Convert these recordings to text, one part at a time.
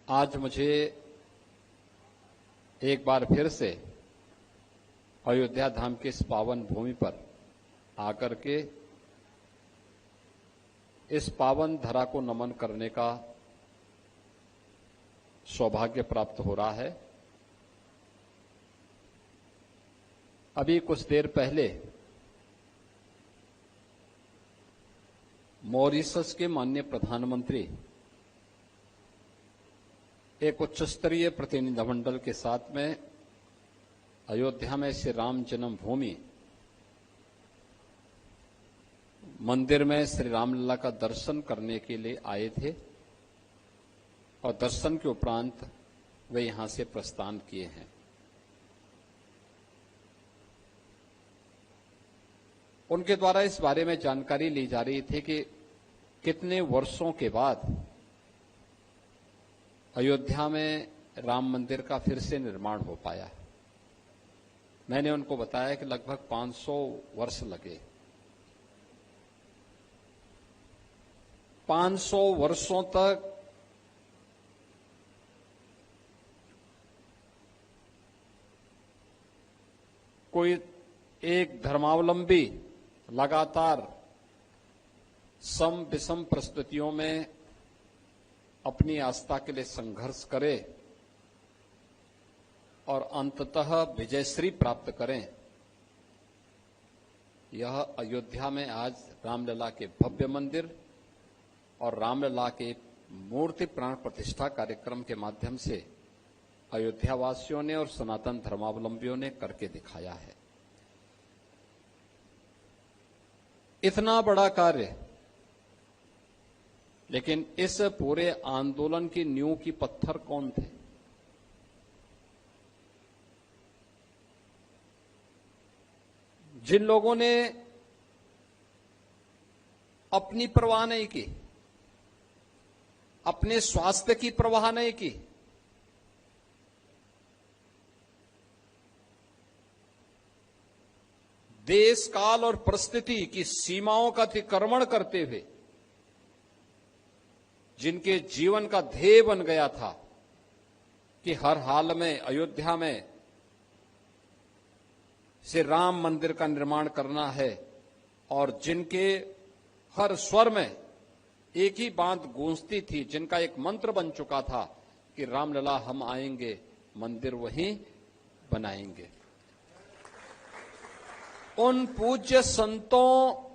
आज मुझे एक बार फिर से अयोध्या धाम की इस पावन भूमि पर आकर के इस पावन धरा को नमन करने का सौभाग्य प्राप्त हो रहा है। अभी कुछ देर पहले मॉरिशस के माननीय प्रधानमंत्री एक उच्च स्तरीय प्रतिनिधिमंडल के साथ में अयोध्या में श्री राम जन्मभूमि मंदिर में श्री रामलला का दर्शन करने के लिए आए थे और दर्शन के उपरांत वे यहां से प्रस्थान किए हैं। उनके द्वारा इस बारे में जानकारी ली जा रही थी कि कितने वर्षों के बाद अयोध्या में राम मंदिर का फिर से निर्माण हो पाया। मैंने उनको बताया कि लगभग 500 वर्ष लगे। 500 वर्षों तक कोई एक धर्मावलंबी लगातार सम विषम परिस्थितियों में अपनी आस्था के लिए संघर्ष करे और अंततः विजयश्री प्राप्त करें। यह अयोध्या में आज रामलला के भव्य मंदिर और रामलला के मूर्ति प्राण प्रतिष्ठा कार्यक्रम के माध्यम से अयोध्या वासियों ने और सनातन धर्मावलंबियों ने करके दिखाया है। इतना बड़ा कार्य, लेकिन इस पूरे आंदोलन की नींव की पत्थर कौन थे? जिन लोगों ने अपनी परवाह नहीं की, अपने स्वास्थ्य की परवाह नहीं की, देश काल और परिस्थिति की सीमाओं का अतिक्रमण करते हुए जिनके जीवन का ध्येय बन गया था कि हर हाल में अयोध्या में श्री राम मंदिर का निर्माण करना है और जिनके हर स्वर में एक ही बात गूंजती थी, जिनका एक मंत्र बन चुका था कि रामलला हम आएंगे, मंदिर वहीं बनाएंगे। उन पूज्य संतों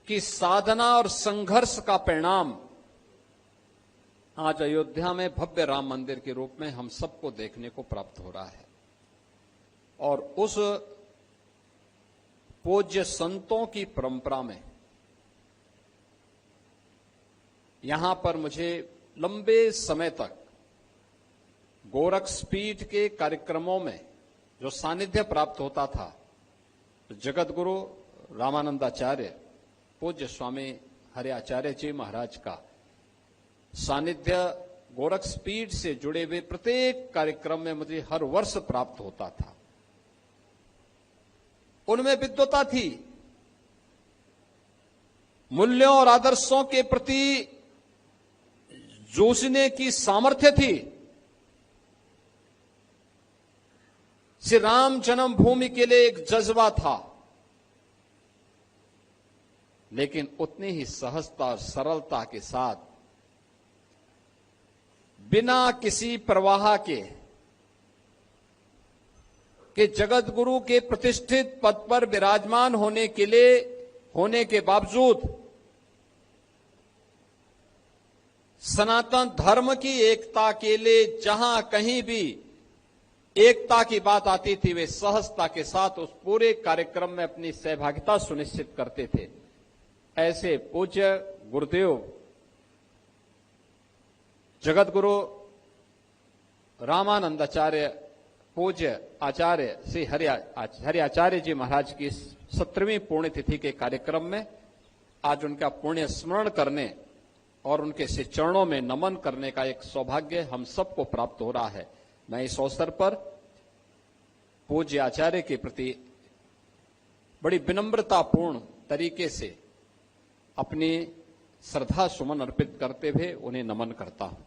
की साधना और संघर्ष का परिणाम आज अयोध्या में भव्य राम मंदिर के रूप में हम सबको देखने को प्राप्त हो रहा है। और उस पूज्य संतों की परंपरा में यहां पर मुझे लंबे समय तक गोरक्षपीठ के कार्यक्रमों में जो सानिध्य प्राप्त होता था, तो जगत गुरु रामानंदाचार्य पूज्य स्वामी हरि आचार्य जी महाराज का सानिध्य गोरक्षपीठ से जुड़े हुए प्रत्येक कार्यक्रम में मुझे हर वर्ष प्राप्त होता था। उनमें विद्वता थी, मूल्यों और आदर्शों के प्रति जूझने की सामर्थ्य थी। श्री राम जन्मभूमि के लिए एक जज्बा था, लेकिन उतनी ही सहजता और सरलता के साथ बिना किसी प्रवाह के कि जगत गुरु के प्रतिष्ठित पद पर विराजमान होने के बावजूद सनातन धर्म की एकता के लिए जहां कहीं भी एकता की बात आती थी, वे सहजता के साथ उस पूरे कार्यक्रम में अपनी सहभागिता सुनिश्चित करते थे। ऐसे पूज्य गुरुदेव जगत गुरु रामानंदाचार्य पूज्य आचार्य श्री हरि आचार्य जी महाराज की 17वीं पुण्यतिथि के कार्यक्रम में आज उनका पुण्य स्मरण करने और उनके श्री चरणों में नमन करने का एक सौभाग्य हम सबको प्राप्त हो रहा है। मैं इस अवसर पर पूज्य आचार्य के प्रति बड़ी विनम्रतापूर्ण तरीके से अपनी श्रद्धा सुमन अर्पित करते हुए उन्हें नमन करता हूं।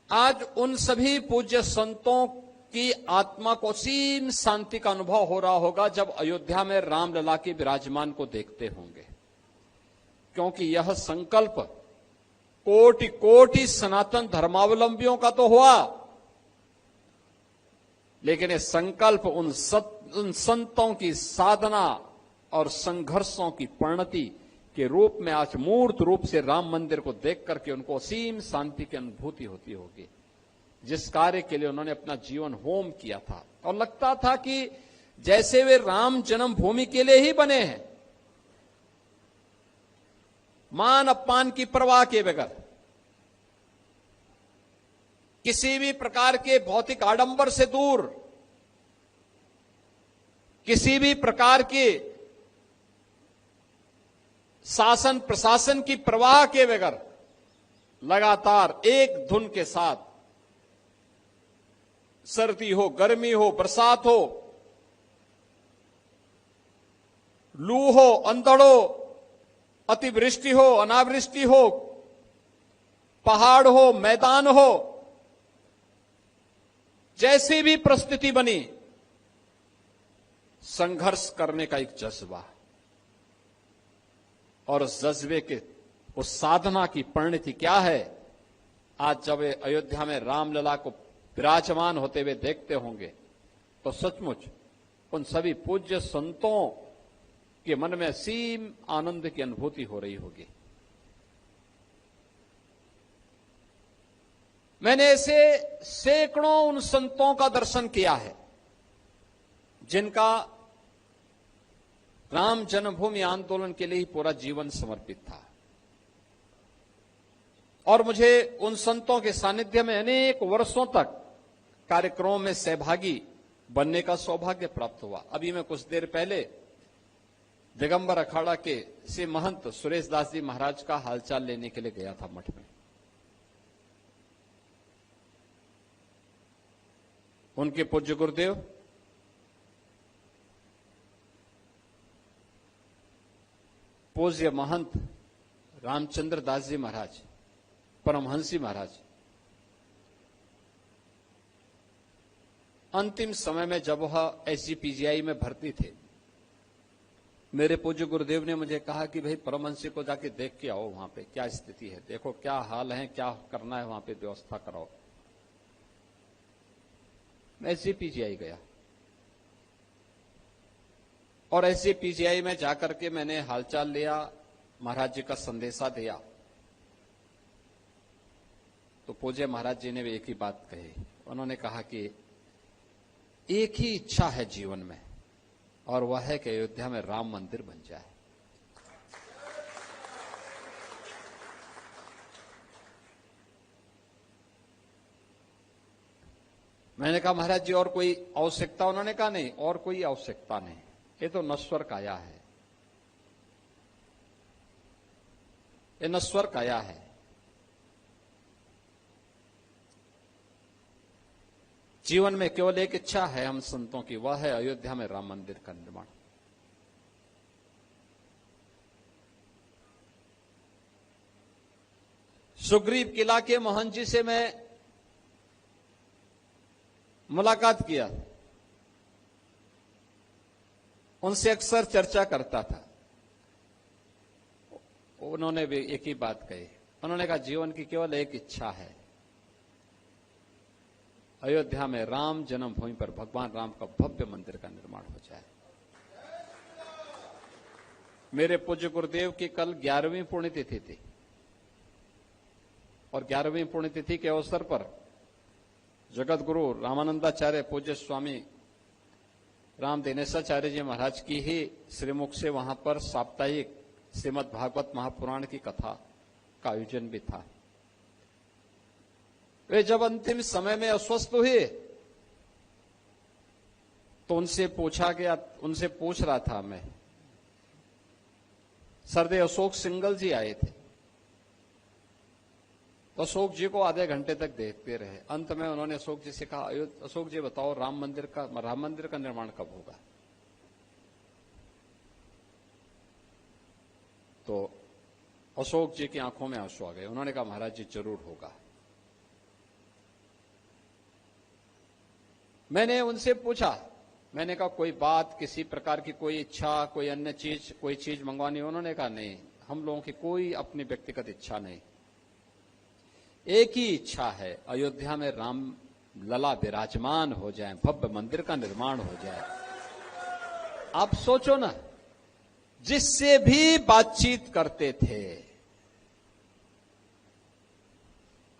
आज उन सभी पूज्य संतों की आत्मा को असीम शांति का अनुभव हो रहा होगा जब अयोध्या में रामलला के विराजमान को देखते होंगे, क्योंकि यह संकल्प कोटि कोटि सनातन धर्मावलंबियों का तो हुआ, लेकिन यह संकल्प उन संतों की साधना और संघर्षों की परिणति के रूप में आज मूर्त रूप से राम मंदिर को देख करके उनको असीम शांति की अनुभूति होती होगी। जिस कार्य के लिए उन्होंने अपना जीवन होम किया था और लगता था कि जैसे वे राम जन्मभूमि के लिए ही बने हैं, मान अपमान की परवाह के बगैर, किसी भी प्रकार के भौतिक आडंबर से दूर, किसी भी प्रकार के शासन प्रशासन की परवाह के बगैर लगातार एक धुन के साथ, सर्दी हो, गर्मी हो, बरसात हो, लू हो, अंधड़ हो, अतिवृष्टि हो, अनावृष्टि हो, पहाड़ हो, मैदान हो, जैसी भी परिस्थिति बनी, संघर्ष करने का एक जज्बा, और उस जज्बे के उस साधना की परिणति क्या है? आज जब अयोध्या में रामलला को विराजमान होते हुए देखते होंगे तो सचमुच उन सभी पूज्य संतों के मन में असीम आनंद की अनुभूति हो रही होगी। मैंने ऐसे सैकड़ों उन संतों का दर्शन किया है जिनका राम जन्मभूमि आंदोलन के लिए ही पूरा जीवन समर्पित था, और मुझे उन संतों के सानिध्य में अनेक वर्षों तक कार्यक्रमों में सहभागी बनने का सौभाग्य प्राप्त हुआ। अभी मैं कुछ देर पहले दिगंबर अखाड़ा के से महंत सुरेश दास जी महाराज का हालचाल लेने के लिए गया था मठ में। उनके पूज्य गुरुदेव पूज्य महंत रामचंद्र दास जी महाराज, परमहंसी महाराज, अंतिम समय में जब वह एसजीपीजीआई में भर्ती थे, मेरे पूज्य गुरुदेव ने मुझे कहा कि भाई परमहंसी को जाके देख के आओ, वहां पे क्या स्थिति है, देखो क्या हाल है, क्या करना है, वहां पे व्यवस्था कराओ। मैं एसजीपीजीआई गया और एसजीपीजीआई में जाकर के मैंने हालचाल लिया, महाराज जी का संदेशा दिया। तो पूज्य महाराज जी ने भी एक ही बात कही, उन्होंने कहा कि एक ही इच्छा है जीवन में, और वह है कि अयोध्या में राम मंदिर बन जाए। मैंने कहा महाराज जी और कोई आवश्यकता? उन्होंने कहा नहीं, और कोई आवश्यकता नहीं, ये तो नश्वर काया है, ये नश्वर काया है। जीवन में केवल एक इच्छा है हम संतों की, वह है अयोध्या में राम मंदिर का निर्माण। सुग्रीव किला के महंत जी से मैं मुलाकात किया, उनसे अक्सर चर्चा करता था। उन्होंने भी एक ही बात कही, उन्होंने कहा जीवन की केवल एक इच्छा है, अयोध्या में राम जन्मभूमि पर भगवान राम का भव्य मंदिर का निर्माण हो जाए। मेरे पूज्य गुरुदेव की कल 11वीं पुण्यतिथि थी, और 11वीं पुण्यतिथि के अवसर पर जगत गुरु रामानंदाचार्य पूज्य स्वामी राम दिनेशाचार्य जी महाराज की ही श्रीमुख से वहां पर साप्ताहिक श्रीमद् भागवत महापुराण की कथा का आयोजन भी था। वे जब अंतिम समय में अस्वस्थ हुए तो उनसे पूछा गया, उनसे पूछ रहा था मैं, सरदेव अशोक सिंगल जी आए थे, तो अशोक जी को आधे घंटे तक देखते रहे। अंत में उन्होंने अशोक जी से कहा, अशोक जी बताओ राम मंदिर का निर्माण कब होगा? तो अशोक जी की आंखों में आंसू आ गए। उन्होंने कहा महाराज जी जरूर होगा। मैंने उनसे पूछा, मैंने कहा कोई बात, किसी प्रकार की कोई इच्छा, कोई अन्य चीज, कोई चीज मंगवानी? उन्होंने कहा नहीं, हम लोगों की कोई अपनी व्यक्तिगत इच्छा नहीं, एक ही इच्छा है, अयोध्या में राम लला विराजमान हो जाए, भव्य मंदिर का निर्माण हो जाए। आप सोचो ना, जिससे भी बातचीत करते थे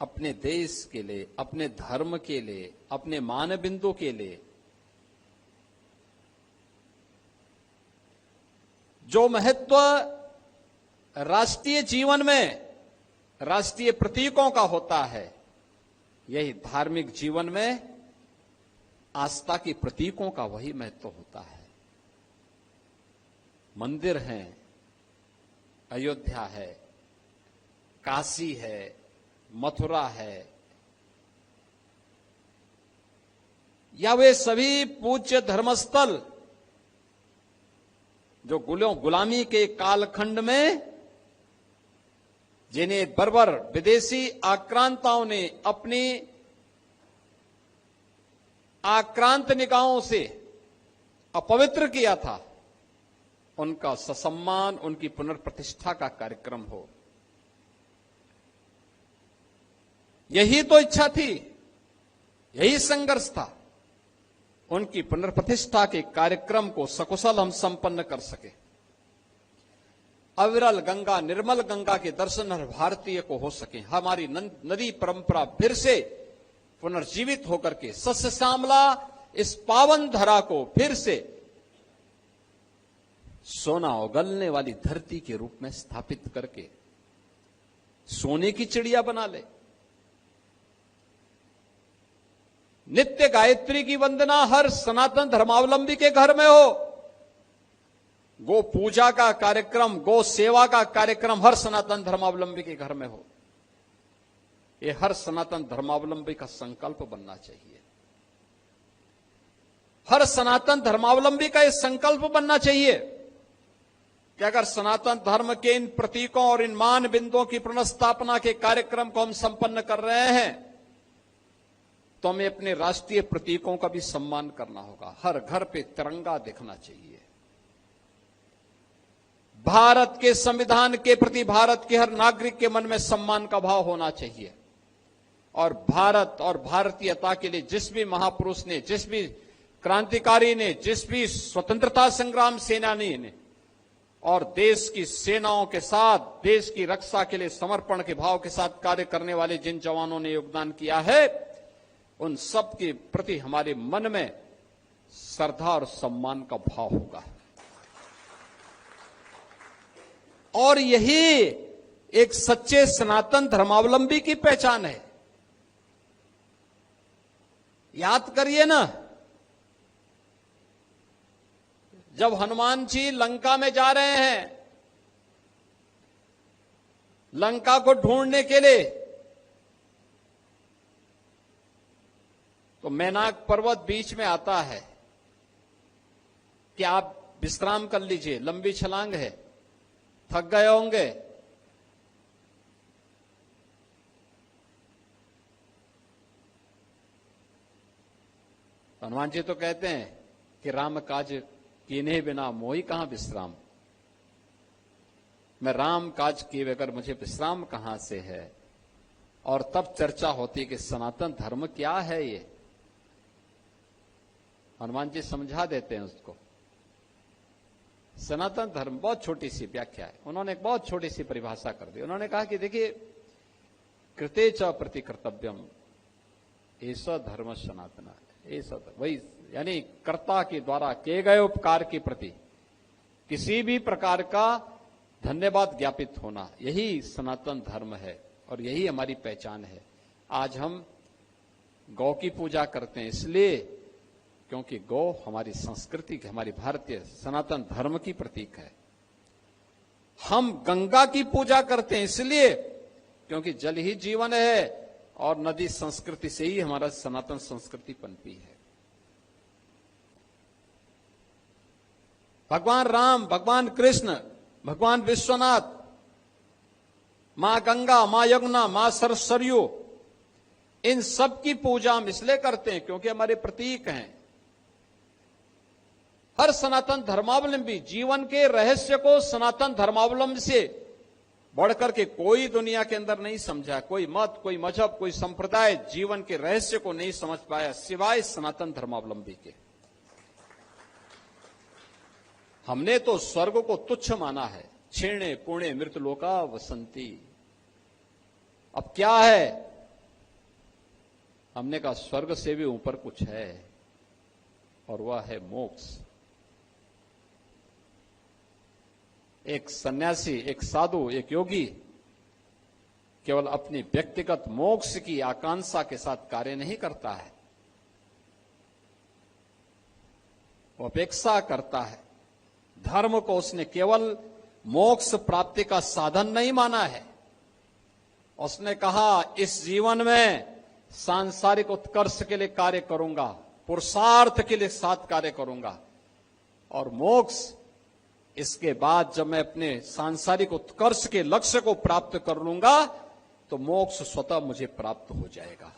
अपने देश के लिए, अपने धर्म के लिए, अपने मानबिंदु के लिए, जो महत्व राष्ट्रीय जीवन में राष्ट्रीय प्रतीकों का होता है, यही धार्मिक जीवन में आस्था के प्रतीकों का वही महत्व होता है। मंदिर हैं, अयोध्या है, काशी है, मथुरा है, या वे सभी पूज्य धर्मस्थल जो गुलामी के कालखंड में जिन्हें बर्बर विदेशी आक्रांताओं ने अपनी आक्रांत निगाहों से अपवित्र किया था, उनका ससम्मान, उनकी पुनर्प्रतिष्ठा का कार्यक्रम हो। यही तो इच्छा थी, यही संघर्ष था, उनकी पुनर्प्रतिष्ठा के कार्यक्रम को सकुशल हम संपन्न कर सके। अविरल गंगा, निर्मल गंगा के दर्शन हर भारतीय को हो सके, हमारी नदी परंपरा फिर से पुनर्जीवित होकर के सस्य श्यामला इस पावन धरा को फिर से सोना उगलने वाली धरती के रूप में स्थापित करके सोने की चिड़िया बना ले। नित्य गायत्री की वंदना हर सनातन धर्मावलंबी के घर में हो। गो पूजा का कार्यक्रम, गो सेवा का कार्यक्रम हर सनातन धर्मावलंबी के घर में हो। ये हर सनातन धर्मावलंबी का संकल्प बनना चाहिए। हर सनातन धर्मावलंबी का यह संकल्प बनना चाहिए कि अगर सनातन धर्म के इन प्रतीकों और इन मान बिंदुओं की पुनर्स्थापना के कार्यक्रम को हम संपन्न कर रहे हैं, तो हमें अपने राष्ट्रीय प्रतीकों का भी सम्मान करना होगा। हर घर पे तिरंगा दिखना चाहिए। भारत के संविधान के प्रति भारत के हर नागरिक के मन में सम्मान का भाव होना चाहिए। और भारत और भारतीयता के लिए जिस भी महापुरुष ने, जिस भी क्रांतिकारी ने, जिस भी स्वतंत्रता संग्राम सेनानी ने और देश की सेनाओं के साथ देश की रक्षा के लिए समर्पण के भाव के साथ कार्य करने वाले जिन जवानों ने योगदान किया है, उन सब के प्रति हमारे मन में श्रद्धा और सम्मान का भाव होगा। और यही एक सच्चे सनातन धर्मावलंबी की पहचान है। याद करिए ना, जब हनुमान जी लंका में जा रहे हैं, लंका को ढूंढने के लिए, तो मैनाक पर्वत बीच में आता है कि आप विश्राम कर लीजिए, लंबी छलांग है, थक गए होंगे। हनुमान जी तो कहते हैं कि राम काज कीन्हे बिना मोहि कहां विश्राम। मैं राम काज किए बगैर मुझे विश्राम कहां से है। और तब चर्चा होती है कि सनातन धर्म क्या है। ये हनुमान जी समझा देते हैं उसको। सनातन धर्म बहुत छोटी सी व्याख्या है, उन्होंने एक बहुत छोटी सी परिभाषा कर दी। उन्होंने कहा कि देखिए, कृते च प्रति कर्तव्यम ऐसा धर्म सनातन, ऐसा वही, यानी कर्ता के द्वारा किए गए उपकार के प्रति किसी भी प्रकार का धन्यवाद ज्ञापित होना, यही सनातन धर्म है और यही हमारी पहचान है। आज हम गौ की पूजा करते हैं इसलिए क्योंकि गौ हमारी संस्कृति, हमारी भारतीय सनातन धर्म की प्रतीक है। हम गंगा की पूजा करते हैं इसलिए क्योंकि जल ही जीवन है और नदी संस्कृति से ही हमारा सनातन संस्कृति पनपी है। भगवान राम, भगवान कृष्ण भगवान विश्वनाथ, मां गंगा, मां यमुना, मां सरयू, इन सब की पूजा हम इसलिए करते हैं क्योंकि हमारे प्रतीक हैं। हर सनातन धर्मावलंबी जीवन के रहस्य को सनातन धर्मावलंबी से बढ़कर के कोई दुनिया के अंदर नहीं समझा। कोई मत, कोई मजहब, कोई संप्रदाय जीवन के रहस्य को नहीं समझ पाया सिवाय सनातन धर्मावलंबी के। हमने तो स्वर्ग को तुच्छ माना है। क्षीणे पुणे मृतलोका वसंती। अब क्या है? हमने कहा स्वर्ग से भी ऊपर कुछ है और वह है मोक्ष। एक सन्यासी, एक साधु, एक योगी केवल अपनी व्यक्तिगत मोक्ष की आकांक्षा के साथ कार्य नहीं करता है, वो अपेक्षा करता है। धर्म को उसने केवल मोक्ष प्राप्ति का साधन नहीं माना है। उसने कहा इस जीवन में सांसारिक उत्कर्ष के लिए कार्य करूंगा, पुरुषार्थ के लिए साथ कार्य करूंगा, और मोक्ष इसके बाद जब मैं अपने सांसारिक उत्कर्ष के लक्ष्य को प्राप्त कर लूंगा तो मोक्ष स्वतः मुझे प्राप्त हो जाएगा।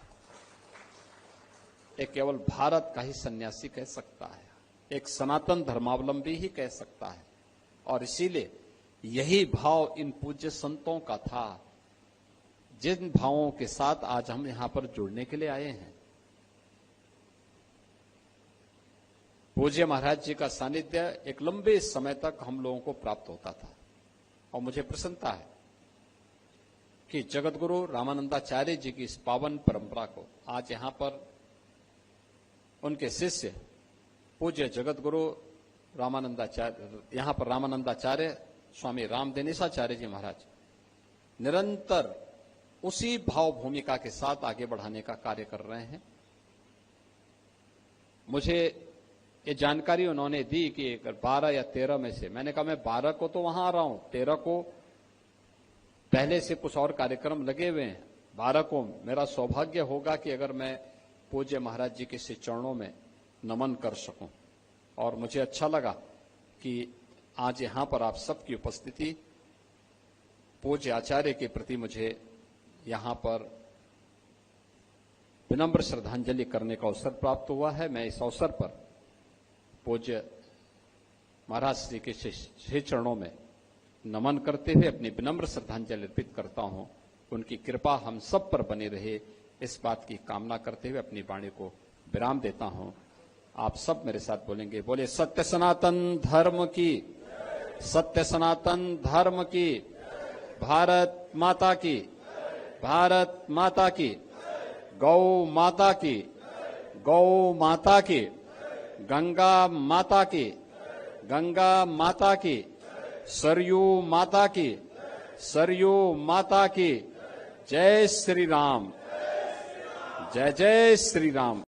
एक केवल भारत का ही सन्यासी कह सकता है, एक सनातन धर्मावलंबी ही कह सकता है। और इसीलिए यही भाव इन पूज्य संतों का था, जिन भावों के साथ आज हम यहां पर जुड़ने के लिए आए हैं। पूज्य महाराज जी का सानिध्य एक लंबे समय तक हम लोगों को प्राप्त होता था और मुझे प्रसन्नता है कि जगत गुरु रामानंदाचार्य जी की इस पावन परंपरा को आज यहां पर उनके शिष्य पूज्य जगत गुरु रामानंदाचार्य, यहां पर रामानंदाचार्य स्वामी रामदेनेशाचार्य जी महाराज निरंतर उसी भाव भूमिका के साथ आगे बढ़ाने का कार्य कर रहे हैं। मुझे ये जानकारी उन्होंने दी कि 12 या 13 में से, मैंने कहा मैं 12 को तो वहां आ रहा हूं, 13 को पहले से कुछ और कार्यक्रम लगे हुए हैं, 12 को मेरा सौभाग्य होगा कि अगर मैं पूज्य महाराज जी के चरणों में नमन कर सकूं। और मुझे अच्छा लगा कि आज यहां पर आप सबकी उपस्थिति, पूज्य आचार्य के प्रति मुझे यहां पर विनम्र श्रद्धांजलि करने का अवसर प्राप्त हुआ है। मैं इस अवसर पर पूज्य महाराज श्री के श्री चरणों में नमन करते हुए अपनी विनम्र श्रद्धांजलि अर्पित करता हूं। उनकी कृपा हम सब पर बनी रहे, इस बात की कामना करते हुए अपनी वाणी को विराम देता हूं। आप सब मेरे साथ बोलेंगे, बोले सत्य सनातन धर्म की, सत्य सनातन धर्म की, भारत माता की, भारत माता की, गौ माता की, गौ माता की, गंगा माता की, गंगा माता की, सरयू माता की, सरयू माता की। जय श्री राम, जय जय श्री राम।